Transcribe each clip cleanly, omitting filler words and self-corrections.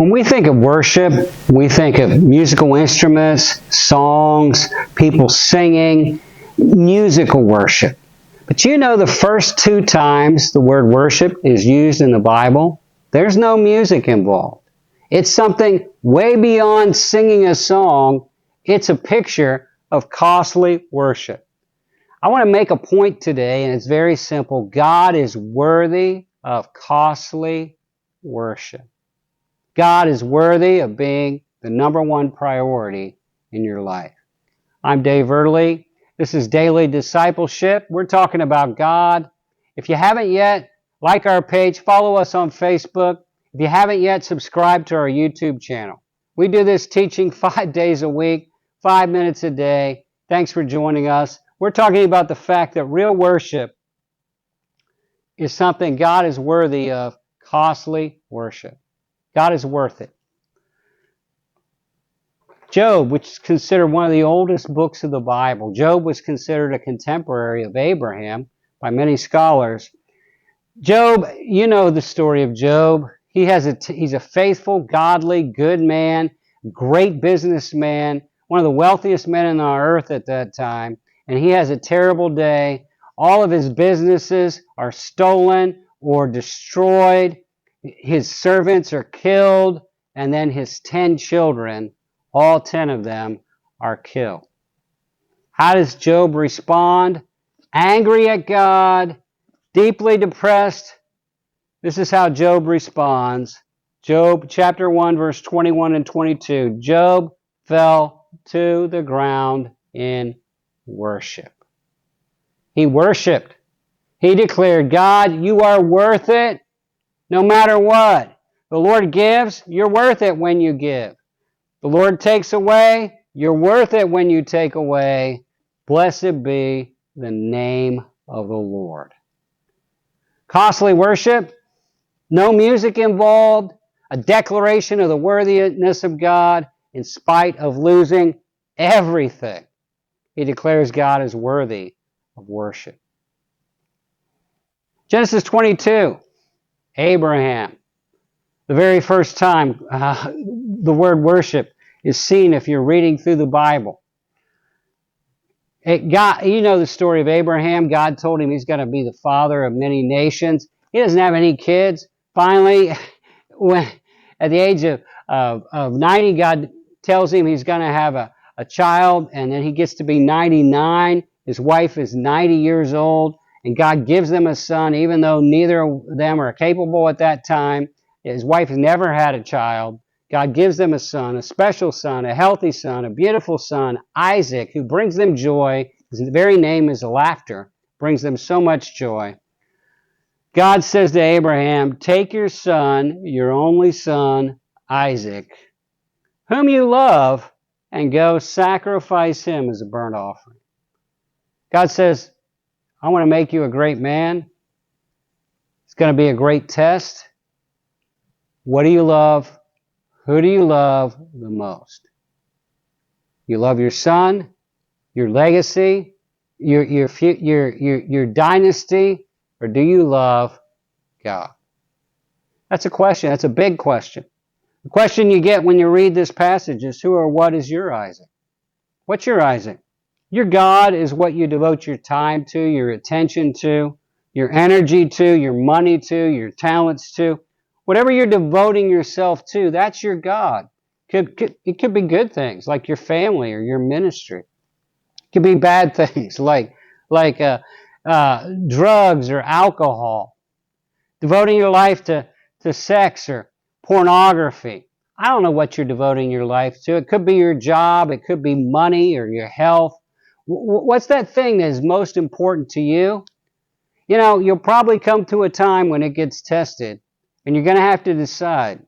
When we think of worship, we think of musical instruments, songs, people singing, musical worship. But you know the first two times the word worship is used in the Bible, there's no music involved. It's something way beyond singing a song. It's a picture of costly worship. I want to make a point today, and it's very simple. God is worthy of costly worship. God is worthy of being the number one priority in your life. I'm Dave Ertley. This is Daily Discipleship. We're talking about God. If you haven't yet, like our page, follow us on Facebook. If you haven't yet, subscribe to our YouTube channel. We do this teaching 5 days a week, 5 minutes a day. Thanks for joining us. We're talking about the fact that real worship is something God is worthy of, costly worship. God is worth it. Job, which is considered one of the oldest books of the Bible. Job was considered a contemporary of Abraham by many scholars. Job, you know the story of Job. He's a faithful, godly, good man, great businessman, one of the wealthiest men on the earth at that time. And he has a terrible day. All of his businesses are stolen or destroyed. His servants are killed, and then his 10 children, all 10 of them, are killed. How does Job respond? Angry at God, deeply depressed. This is how Job responds. Job chapter 1, verse 21 and 22. Job fell to the ground in worship. He worshiped. He declared, God, you are worth it no matter what. The Lord gives, you're worth it when you give. The Lord takes away, you're worth it when you take away. Blessed be the name of the Lord. Costly worship, no music involved, a declaration of the worthiness of God in spite of losing everything. He declares God is worthy of worship. Genesis 22, Abraham. The very first time the word worship is seen if you're reading through the Bible. You know the story of Abraham. God told him he's going to be the father of many nations. He doesn't have any kids. Finally, at the age of 90, God tells him he's going to have a child, and then he gets to be 99. His wife is 90 years old, and God gives them a son, even though neither of them are capable at that time. His wife has never had a child. God gives them a son, a special son, a healthy son, a beautiful son, Isaac, who brings them joy. His very name is laughter, brings them so much joy. God says to Abraham, take your son, your only son, Isaac, whom you love, and go sacrifice him as a burnt offering. God says, I want to make you a great man. It's going to be a great test. What do you love? Who do you love the most? You love your son, your legacy, your dynasty, or do you love God? That's a question. That's a big question. The question you get when you read this passage is, who or what is your Isaac? What's your Isaac? Your God is what you devote your time to, your attention to, your energy to, your money to, your talents to. Whatever you're devoting yourself to, that's your God. It could be good things like your family or your ministry. It could be bad things like drugs or alcohol. Devoting your life to sex or pornography. I don't know what you're devoting your life to. It could be your job. It could be money or your health. What's that thing that is most important to you? You know, you'll probably come to a time when it gets tested, and you're going to have to decide,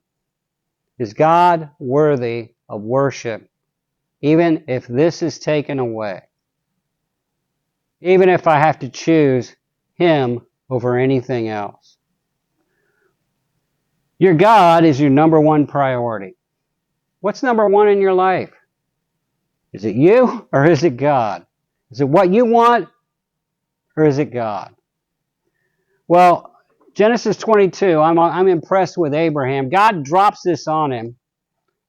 is God worthy of worship, even if this is taken away? Even if I have to choose Him over anything else. Your God is your number one priority. What's number one in your life? Is it you or is it God? Is it what you want or is it God? Well, Genesis 22, I'm impressed with Abraham. God drops this on him.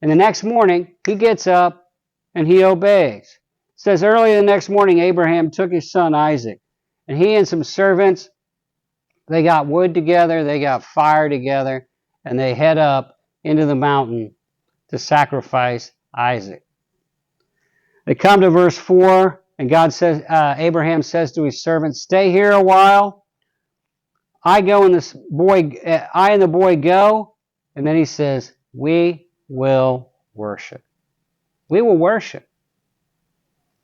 And the next morning, he gets up and he obeys. It says early the next morning, Abraham took his son Isaac. And he and some servants, they got wood together, they got fire together, and they head up into the mountain to sacrifice Isaac. They come to verse 4, and Abraham says to his servant, "Stay here a while. I and the boy go." And then he says, "We will worship." We will worship.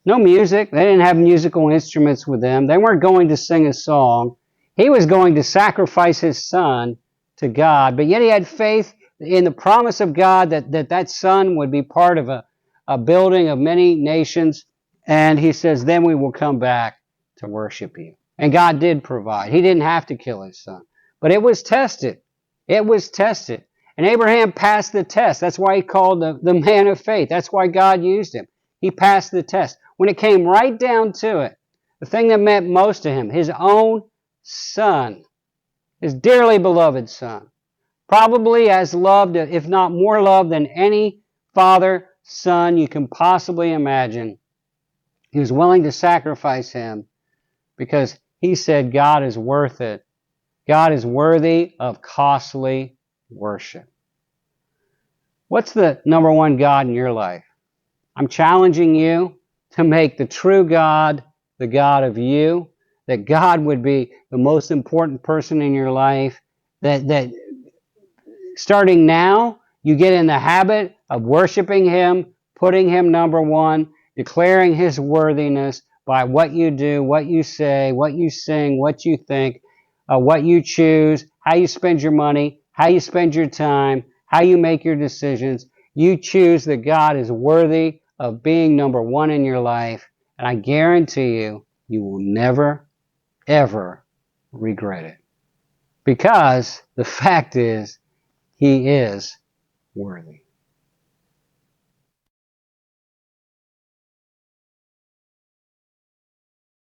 No music. They didn't have musical instruments with them. They weren't going to sing a song. He was going to sacrifice his son to God, but yet he had faith in the promise of God that son would be part of a building of many nations. And he says, then we will come back to worship you. And God did provide. He didn't have to kill his son. But it was tested. It was tested. And Abraham passed the test. That's why he called the man of faith. That's why God used him. He passed the test. When it came right down to it, the thing that meant most to him, his own son, his dearly beloved son, probably as loved, if not more loved than any father, son you can possibly imagine. He was willing to sacrifice him because he said God is worth it. God is worthy of costly worship. What's the number one God in your life? I'm challenging you to make the true God the God of you, that God would be the most important person in your life, that starting now, you get in the habit of worshiping him, putting him number one, declaring his worthiness by what you do, what you say, what you sing, what you think, what you choose, how you spend your money, how you spend your time, how you make your decisions. You choose that God is worthy of being number one in your life, and I guarantee you, you will never, ever regret it. Because the fact is, he is worthy.